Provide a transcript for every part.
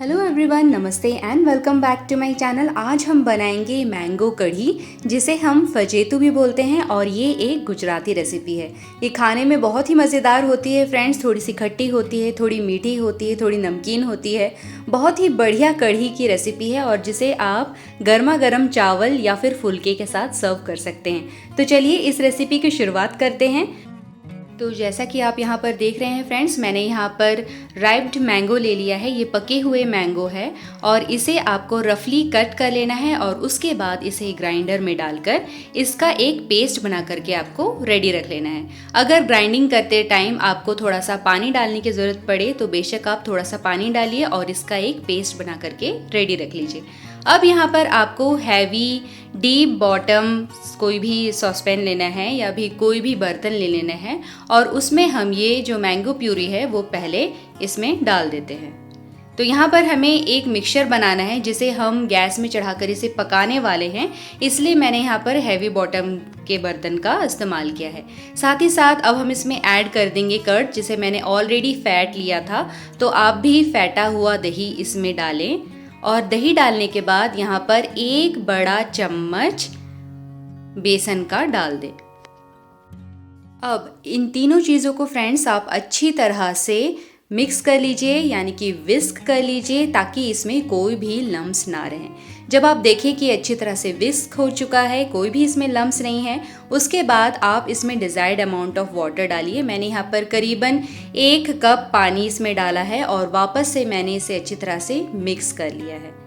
Hello everyone, नमस्ते and welcome back to my channel. आज हम बनाएंगे मैंगो कढ़ी, जिसे हम फजेतू भी बोलते हैं और ये एक गुजराती रेसिपी है। ये खाने में बहुत ही मज़ेदार होती है फ्रेंड्स। थोड़ी सी खट्टी होती है, थोड़ी मीठी होती है, थोड़ी नमकीन होती है। बहुत ही बढ़िया कढ़ी की रेसिपी है और जिसे आप गर्मा गर्म चावल या फिर फुलके के साथ सर्व कर सकते हैं। तो चलिए इस रेसिपी की शुरुआत करते हैं। तो जैसा कि आप यहाँ पर देख रहे हैं फ्रेंड्स, मैंने यहाँ पर राइप्ड मैंगो ले लिया है। ये पके हुए मैंगो है और इसे आपको रफली कट कर लेना है और उसके बाद इसे ग्राइंडर में डालकर इसका एक पेस्ट बना करके आपको रेडी रख लेना है। अगर ग्राइंडिंग करते टाइम आपको थोड़ा सा पानी डालने की ज़रूरत पड़े तो बेशक आप थोड़ा सा पानी डालिए और इसका एक पेस्ट बना करके रेडी रख लीजिए। अब यहाँ पर आपको हैवी डीप बॉटम कोई भी सॉसपैन लेना है या भी कोई भी बर्तन ले लेना है और उसमें हम ये जो मैंगो प्यूरी है वो पहले इसमें डाल देते हैं। तो यहाँ पर हमें एक मिक्सचर बनाना है जिसे हम गैस में चढ़ाकर इसे पकाने वाले हैं, इसलिए मैंने यहाँ पर हैवी बॉटम के बर्तन का इस्तेमाल किया है। साथ ही साथ अब हम इसमें ऐड कर देंगे कर्ड, जिसे मैंने ऑलरेडी फैट लिया था। तो आप भी फैटा हुआ दही इसमें डालें और दही डालने के बाद यहाँ पर एक बड़ा चम्मच बेसन का डाल दें। अब इन तीनों चीज़ों को फ्रेंड्स आप अच्छी तरह से मिक्स कर लीजिए, यानी कि विस्क कर लीजिए, ताकि इसमें कोई भी लम्स ना रहें। जब आप देखें कि अच्छी तरह से विस्क हो चुका है, कोई भी इसमें लम्स नहीं है, उसके बाद आप इसमें डिज़ायर्ड अमाउंट ऑफ वाटर डालिए। मैंने यहाँ पर करीबन 1 कप पानी इसमें डाला है और वापस से मैंने इसे अच्छी तरह से मिक्स कर लिया है।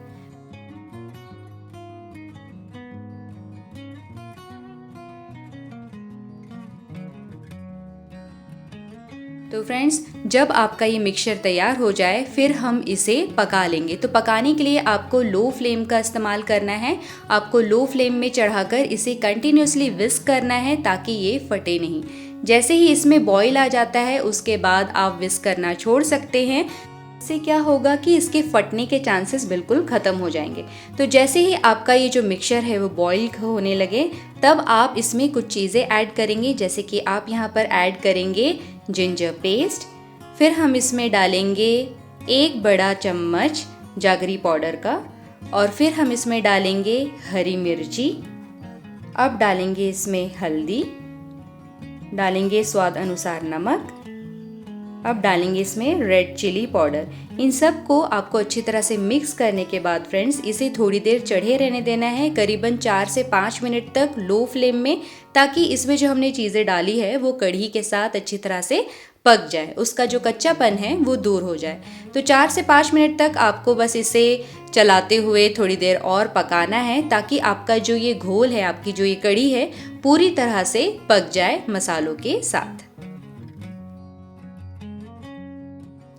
तो फ्रेंड्स, जब आपका ये मिक्सचर तैयार हो जाए फिर हम इसे पका लेंगे। तो पकाने के लिए आपको लो फ्लेम का इस्तेमाल करना है। आपको लो फ्लेम में चढ़ाकर इसे कंटिन्यूसली विस्क करना है ताकि ये फटे नहीं। जैसे ही इसमें बॉईल आ जाता है उसके बाद आप विस्क करना छोड़ सकते हैं। इससे क्या होगा कि इसके फटने के चांसेस बिल्कुल ख़त्म हो जाएंगे। तो जैसे ही आपका ये जो मिक्सचर है वो बॉईल होने लगे तब आप इसमें कुछ चीज़ें ऐड करेंगे, जैसे कि आप यहाँ पर ऐड करेंगे जिंजर पेस्ट। फिर हम इसमें डालेंगे 1 बड़ा चम्मच जागरी पाउडर का और फिर हम इसमें डालेंगे हरी मिर्ची। अब डालेंगे इसमें हल्दी, डालेंगे स्वाद अनुसार नमक। अब डालेंगे इसमें रेड चिली पाउडर। इन सब को आपको अच्छी तरह से मिक्स करने के बाद फ्रेंड्स इसे थोड़ी देर चढ़े रहने देना है, करीबन 4 से 5 मिनट तक लो फ्लेम में, ताकि इसमें जो हमने चीज़ें डाली है वो कढ़ी के साथ अच्छी तरह से पक जाए, उसका जो कच्चापन है वो दूर हो जाए। तो 4 से 5 मिनट तक आपको बस इसे चलाते हुए थोड़ी देर और पकाना है, ताकि आपका जो ये घोल है, आपकी जो ये कढ़ी है, पूरी तरह से पक जाए मसालों के साथ।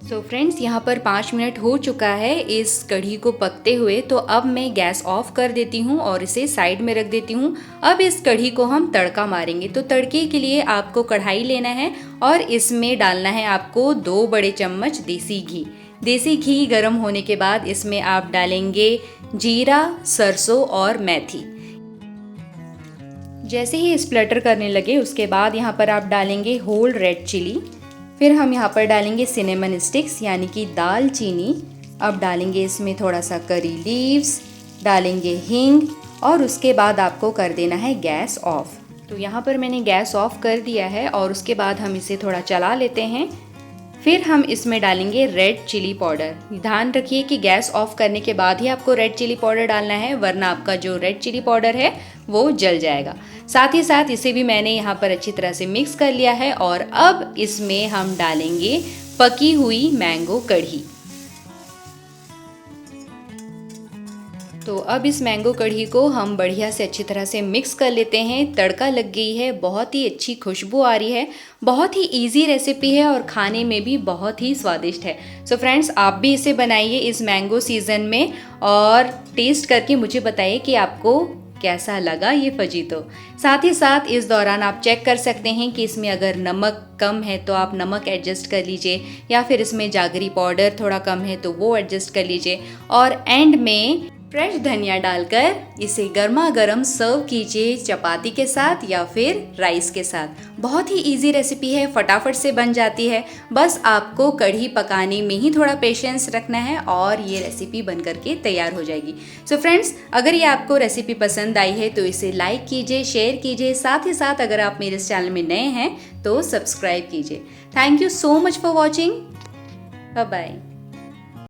सो फ्रेंड्स, यहाँ पर 5 मिनट हो चुका है इस कढ़ी को पकते हुए। तो अब मैं गैस ऑफ कर देती हूँ और इसे साइड में रख देती हूँ। अब इस कढ़ी को हम तड़का मारेंगे। तो तड़के के लिए आपको कढ़ाई लेना है और इसमें डालना है आपको 2 बड़े चम्मच देसी घी। देसी घी गर्म होने के बाद इसमें आप डालेंगे जीरा, सरसों और मेथी। जैसे ही स्प्लटर करने लगे उसके बाद यहाँ पर आप डालेंगे होल रेड चिली। फिर हम यहाँ पर डालेंगे सिनेमन स्टिक्स, यानी कि दालचीनी। अब डालेंगे इसमें थोड़ा सा करी लीव्स, डालेंगे हींग और उसके बाद आपको कर देना है गैस ऑफ। तो यहाँ पर मैंने गैस ऑफ कर दिया है और उसके बाद हम इसे थोड़ा चला लेते हैं। फिर हम इसमें डालेंगे रेड चिली पाउडर। ध्यान रखिए कि गैस ऑफ करने के बाद ही आपको रेड चिली पाउडर डालना है, वरना आपका जो रेड चिली पाउडर है वो जल जाएगा। साथ ही साथ इसे भी मैंने यहाँ पर अच्छी तरह से मिक्स कर लिया है और अब इसमें हम डालेंगे पकी हुई मैंगो कढ़ी। तो अब इस मैंगो कढ़ी को हम बढ़िया से अच्छी तरह से मिक्स कर लेते हैं। तड़का लग गई है, बहुत ही अच्छी खुशबू आ रही है। बहुत ही इजी रेसिपी है और खाने में भी बहुत ही स्वादिष्ट है। सो फ्रेंड्स, आप भी इसे बनाइए इस मैंगो सीज़न में और टेस्ट करके मुझे बताइए कि आपको कैसा लगा ये फजीतो। साथ ही साथ इस दौरान आप चेक कर सकते हैं कि इसमें अगर नमक कम है तो आप नमक एडजस्ट कर लीजिए, या फिर इसमें जागरी पाउडर थोड़ा कम है तो वो एडजस्ट कर लीजिए। और एंड में फ्रेश धनिया डालकर इसे गर्मा गर्म सर्व कीजिए चपाती के साथ या फिर राइस के साथ। बहुत ही इजी रेसिपी है, फटाफट से बन जाती है। बस आपको कढ़ी पकाने में ही थोड़ा पेशेंस रखना है और ये रेसिपी बन करके तैयार हो जाएगी। सो फ्रेंड्स, अगर ये आपको रेसिपी पसंद आई है तो इसे लाइक कीजिए, शेयर कीजिए, साथ ही साथ अगर आप मेरे इस चैनल में नए हैं तो सब्सक्राइब कीजिए। Thank you so much for watching. Bye bye.